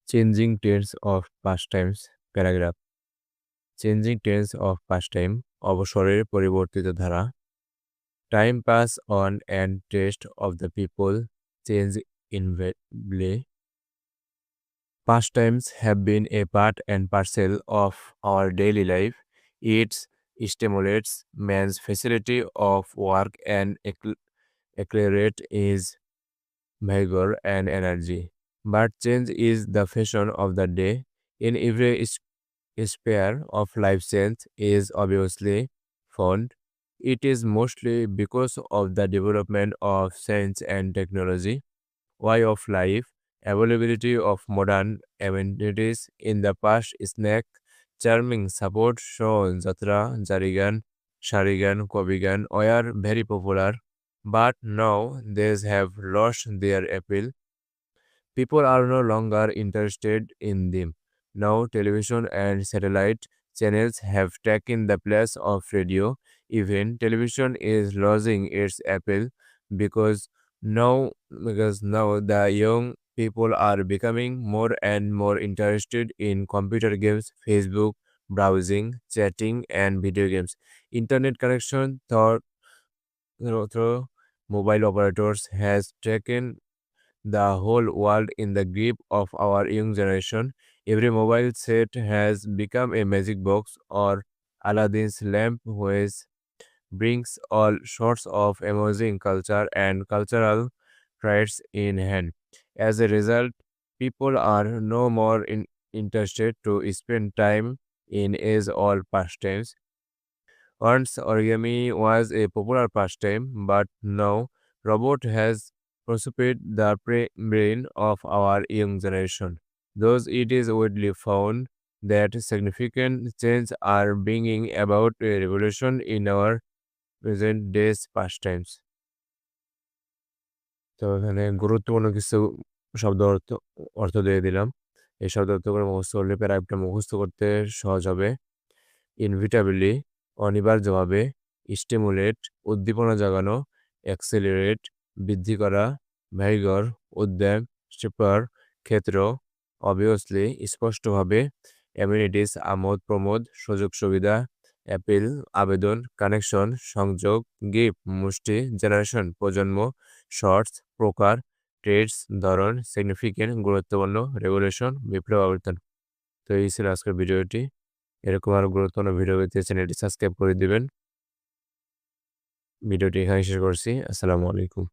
Changing trends of pastimes paragraph. Changing trends of pastime অবসরের পরিবর্তিত ধারা. Time pass on and taste of the people change inevitably. Pastimes have been a part and parcel of our daily life. It stimulates man's facility of work and accelerate his vigor and energy. But change is the fashion of the day. In every sphere of life, change is obviously found. It is mostly because of the development of science and technology, way of life, availability of modern amenities. In the past, snack, charming support show, jatra, jarigan, sharigan, kobigan were very popular, but now these have lost their appeal. People are no longer interested in them. Now, television and satellite channels have taken the place of radio. Even television is losing its appeal because now the young people are becoming more and more interested in computer games, Facebook, browsing, chatting, and video games. Internet connection through mobile operators has taken the whole world in the grip of our young generation. Every mobile set has become a magic box or Aladdin's lamp, which brings all sorts of amazing culture and cultural traits in hand. As a result, people are no more interested to spend time in age-old pastimes. Once origami was a popular pastime, but now robot has usurped the brain of our young generation. Thus, it is widely found that significant changes are bringing about a revolution in our present day's pastimes. তো এখানে গুরুত্বপূর্ণ কিছু শব্দ অর্থ অর্থ দিয়ে দিলাম। এই শব্দ অর্থ করে মুখস্থ করলে প্যারাগ্রাফটা মুখস্থ করতে সহজ হবে। ইনভিটাবিলি অনিবার্যভাবে, স্টিমুলেট উদ্দীপনা জাগানো, অ্যাক্সেলারেট বৃদ্ধি করা, ভ্যাগর উদ্যম, স্টিপার ক্ষেত্র, অবভিয়াসলি স্পষ্টভাবে, অ্যামিনিটিস আমোদ প্রমোদ, সুযোগ সুবিধা, অ্যাপিল আবেদন, কানেকশন সংযোগ, গিফট মুষ্টি, জেনারেশন প্রজন্ম, শর্টস প্রকার, ট্রেডস ধরন, সিগনিফিকেন্ট গুরুত্বপূর্ণ, রেগুলেশন বিপ্লব আবর্তন। তো এই ছিল আজকের ভিডিওটি। এরকম আরো গুরুত্বপূর্ণ ভিডিও পেতে চ্যানেলটি সাবস্ক্রাইব করে দিবেন। ভিডিওটি এখানে শেষ করছি। আসসালামু আলাইকুম।